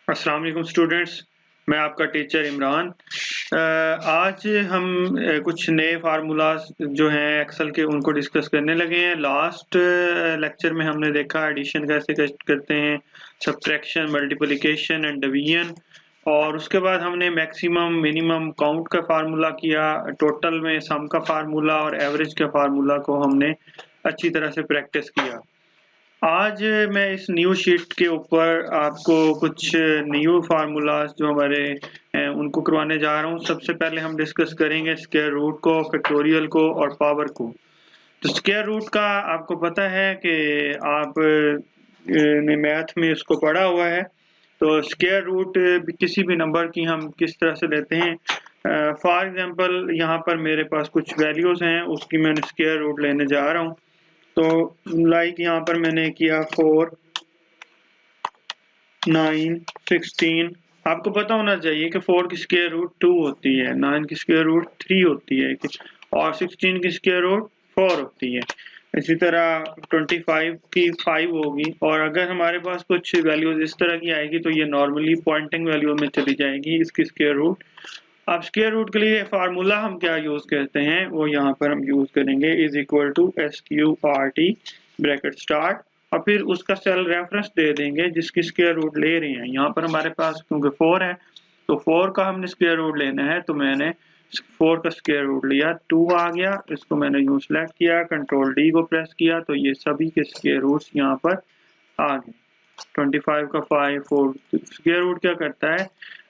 अस्सलाम वालेकुम स्टूडेंट्स, मैं आपका टीचर इमरान। आज हम कुछ नए फार्मूलाज जो हैं एक्सेल के उनको डिस्कस करने लगे हैं। लास्ट लेक्चर में हमने देखा एडिशन कैसे करते हैं, सब्ट्रैक्शन, मल्टीप्लिकेशन एंड डिवीजन, और उसके बाद हमने मैक्सिमम मिनिमम काउंट का फार्मूला किया, टोटल में सम का फार्मूला और एवरेज का फार्मूला को हमने अच्छी तरह से प्रैक्टिस किया। आज मैं इस न्यू शीट के ऊपर आपको कुछ न्यू फार्मूलाज जो हमारे उनको करवाने जा रहा हूँ। सबसे पहले हम डिस्कस करेंगे स्क्वायर रूट को, फैक्टोरियल को और पावर को। तो स्क्वायर रूट का आपको पता है कि आप ने मैथ में इसको पढ़ा हुआ है। तो स्क्वायर रूट किसी भी नंबर की हम किस तरह से लेते हैं। फॉर एग्जांपल यहाँ पर मेरे पास कुछ वैल्यूज हैं, उसकी मैं स्क्वायर रूट लेने जा रहा हूँ। तो लाइक यहाँ पर मैंने किया 4, 9, 16। आपको पता होना चाहिए कि 4 की स्क्वायर रूट 2 होती है, 9 की स्क्वायर रूट 3 होती है और 16 की स्क्वायर रूट 4 होती है। इसी तरह 25 की 5 होगी, और अगर हमारे पास कुछ वैल्यूज इस तरह की आएगी तो ये नॉर्मली पॉइंटिंग वैल्यू में चली जाएगी इसकी स्क्वायर रूट। अब स्क्वायर रूट के लिए फार्मूला हम क्या यूज करते हैं वो यहाँ पर हम यूज करेंगे, is equal to SQRT bracket start, और फिर उसका सेल रेफरेंस दे देंगे जिसकी स्क्वायर रूट ले रहे हैं। यहाँ पर हमारे पास क्योंकि 4 है तो 4 का हमने स्क्वायर रूट लेना है, तो मैंने 4 का स्क्वायर रूट लिया, 2 आ गया, इसको मैंने यूं सेलेक्ट किया, कंट्रोल D को प्रेस किया, तो ये सभी के स्क्वायर रूट्स यहाँ पर आ गए। 25 का 5, 4 स्क्वायर रूट क्या करता है,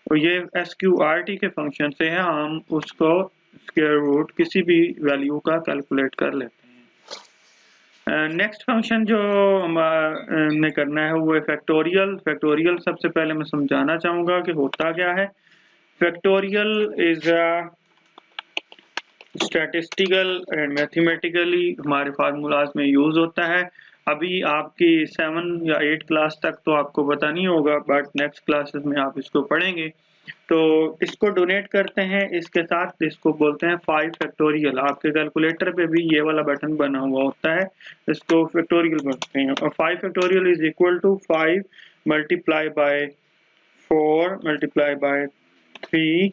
तो ये SQRT के फंक्शन से है, हम उसको स्क्वायर रूट किसी भी वैल्यू का कैलकुलेट कर लेते हैं। नेक्स्ट फंक्शन जो हमने करना है वो है फैक्टोरियल। फैक्टोरियल सबसे पहले मैं समझाना चाहूँगा कि होता क्या है। Factorial is statistical and mathematically हमारे फार्मूलाज में यूज होता है। अभी आपकी 7 या 8 क्लास तक तो आपको पता नहीं होगा, बट नेक्स्ट क्लासेस में आप इसको पढ़ेंगे। तो इसको डोनेट करते हैं, इसके साथ इसको बोलते हैं 5 फैक्टोरियल। आपके कैलकुलेटर पे भी ये वाला बटन बना हुआ होता है, इसको फैक्टोरियल बोलते हैं। और 5 factorial is equal to 5 multiply by 4 multiply by 3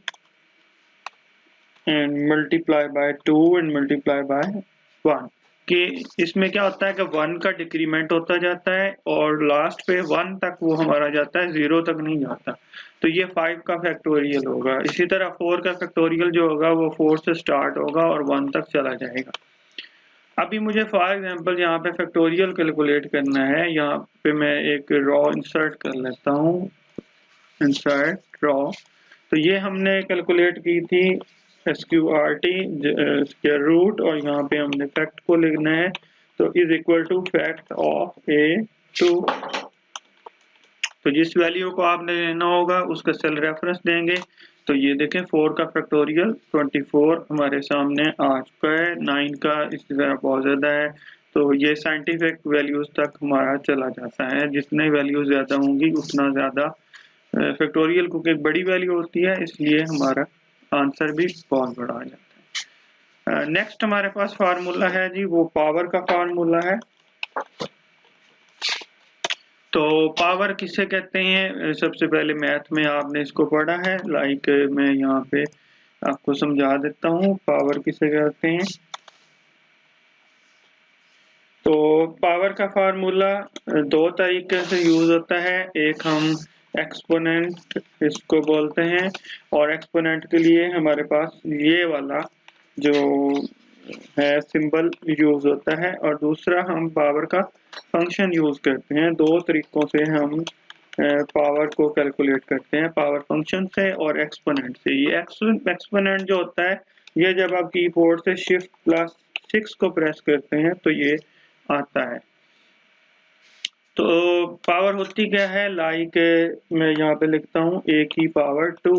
and multiply by 2 and multiply by 1। कि इसमें क्या होता है कि 1 का डिक्रीमेंट होता जाता है और लास्ट पे 1 तक वो हमारा जाता है, 0 तक नहीं जाता। तो ये 5 का फैक्टोरियल होगा। इसी तरह 4 का फैक्टोरियल जो होगा वो 4 से स्टार्ट होगा और 1 तक चला जाएगा। अभी मुझे फॉर एग्जांपल यहाँ पे फैक्टोरियल कैलकुलेट करना है। यहाँ पे मैं एक रॉ इंसर्ट कर लेता हूँ, इंसर्ट रॉ। तो ये हमने कैलकुलेट की थी SQRT स्क्वायर रूट, और यहाँ पे हमने फैक्ट को लिखना है, तो is equal to fact of A2। तो जिस वैल्यू को आपने लेना होगा उसका सेल रेफरेंस देंगे। तो ये देखें 4 का फैक्टोरियल 24 हमारे सामने आ चुका है, 9 का इसी तरह बहुत ज़्यादा है। तो ये साइंटिफिक वैल्यूज तक हमारा चला जाता है, जितने वैल्यू ज़्यादा होंगी उतना ज़्यादा फैक्टोरियल क्योंकि एक बड़ी वैल्यू होती है, इसलिए हमारा आंसर भी बहुत बड़ा आ जाता है। नेक्स्ट हमारे पास फार्मूला है जी, वो पावर का फार्मूला है। तो पावर किसे कहते हैं, सबसे पहले मैथ में आपने इसको पढ़ा है। लाइक मैं यहाँ पे आपको समझा देता हूँ पावर किसे कहते हैं। तो पावर का फार्मूला 2 तरीके से यूज होता है। एक हम एक्सपोनेंट इसको बोलते हैं, और एक्सपोनेंट के लिए हमारे पास ये वाला जो है सिंबल यूज होता है, और दूसरा हम पावर का फंक्शन यूज करते हैं। 2 तरीकों से हम पावर को कैलकुलेट करते हैं, पावर फंक्शन से और एक्सपोनेंट से। ये एक्सपोनेंट जो होता है, ये जब आप कीबोर्ड से Shift+6 को प्रेस करते हैं तो ये आता है। तो पावर होती क्या है, लाइक मैं यहाँ पे लिखता हूँ A की पावर 2।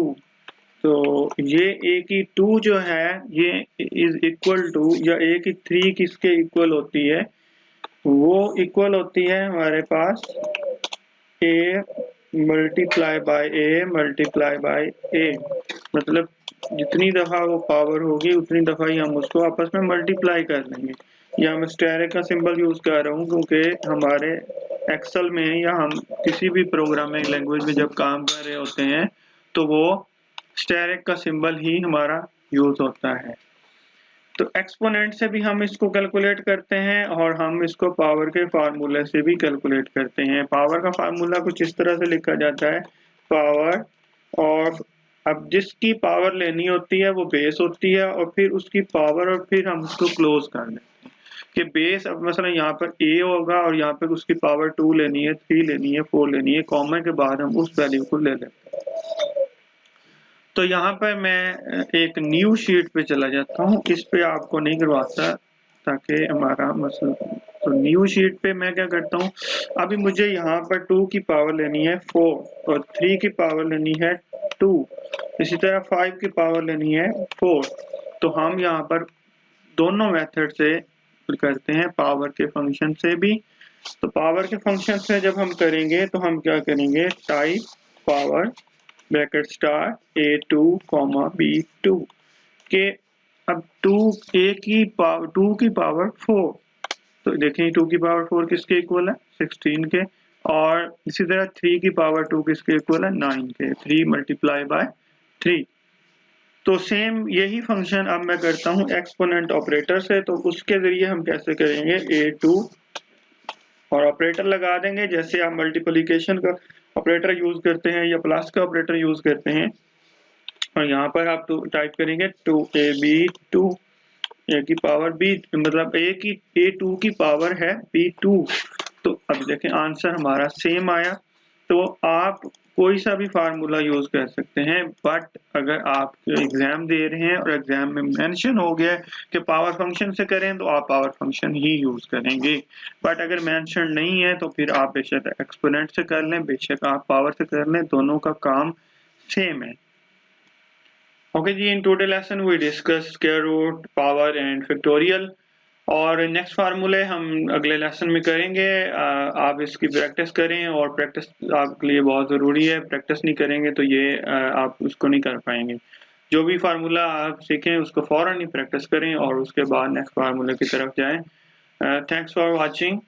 तो ये A की 2 जो है ये इज इक्वल टू, या A की 3 किसके इक्वल होती है, वो इक्वल होती है हमारे पास A multiply by A multiply by A। मतलब जितनी दफा वो पावर होगी उतनी दफा ही हम उसको आपस में मल्टीप्लाई कर लेंगे। या मैं स्टेरिक का सिंबल यूज कर रहा हूँ क्योंकि हमारे एक्सेल में या हम किसी भी प्रोग्रामिंग लैंग्वेज में जब काम कर रहे होते हैं तो वो स्टेरिक का सिंबल ही हमारा यूज होता है। तो एक्सपोनेंट से भी हम इसको कैलकुलेट करते हैं और हम इसको पावर के फार्मूले से भी कैलकुलेट करते हैं। पावर का फार्मूला कुछ इस तरह से लिखा जाता है, पावर और अब जिसकी पावर लेनी होती है वो बेस होती है और फिर उसकी पावर और फिर हम उसको क्लोज कर देते हैं कि बेस अब मसलन यहाँ पर a होगा और यहाँ पे उसकी पावर 2 लेनी है, 3 लेनी है, 4 लेनी है, कॉमा के बाद हम उस वैल्यू को ले लेते हैं। तो यहाँ पर मैं एक न्यू शीट पे चला जाता हूँ, इस पे आपको नहीं करवाता ताकि हमारा मसला। तो न्यू शीट पे मैं क्या करता हूँ, अभी मुझे यहाँ पर 2 की पावर लेनी है 4 और 3 की पावर लेनी है 2, इसी तरह 5 की पावर लेनी है 4। तो हम यहाँ पर दोनों मेथड से करते हैं, पावर के फंक्शन से भी। तो पावर के फंक्शन से जब हम करेंगे तो हम क्या करेंगे, type power bracket star a2 b2 के अब 2 की पावर 4, तो देखें 2 की पावर 4 किसके इक्वल है, 16 के, और इसी तरह 3 की पावर 2 किसके इक्वल है, 9 के, 3 मल्टीप्लाई बाय 3। तो सेम यही फंक्शन अब मैं करता हूँ एक्सपोनेंट ऑपरेटर से। तो उसके जरिए हम कैसे करेंगे, a2 और ऑपरेटर लगा देंगे जैसे आप मल्टीप्लिकेशन का ऑपरेटर यूज करते हैं या प्लस का ऑपरेटर यूज करते हैं। और यहाँ पर आप टाइप करेंगे 2ab2 a की पावर b, मतलब a2 की पावर है b2। तो अब देखें आंसर हमारा सेम आया। तो आप कोई सा भी फार्मूला यूज कर सकते हैं, बट अगर आप एग्जाम दे रहे हैं और एग्जाम में मेंशन हो गया कि पावर फंक्शन से करें तो आप पावर फंक्शन ही यूज करेंगे। बट अगर मेंशन नहीं है तो फिर आप बेशक एक्सपोनेंट से कर लें, बेशक आप पावर से कर लें, दोनों का काम सेम है। ओके जी, in today lesson we discuss square root, power and factorial, और नेक्स्ट फार्मूले हम अगले लेसन में करेंगे। आप इसकी प्रैक्टिस करें और प्रैक्टिस आपके लिए बहुत ज़रूरी है, प्रैक्टिस नहीं करेंगे तो ये आप उसको नहीं कर पाएंगे। जो भी फार्मूला आप सीखें उसको फ़ौरन ही प्रैक्टिस करें और उसके बाद नेक्स्ट फार्मूले की तरफ जाएं। Thanks for watching.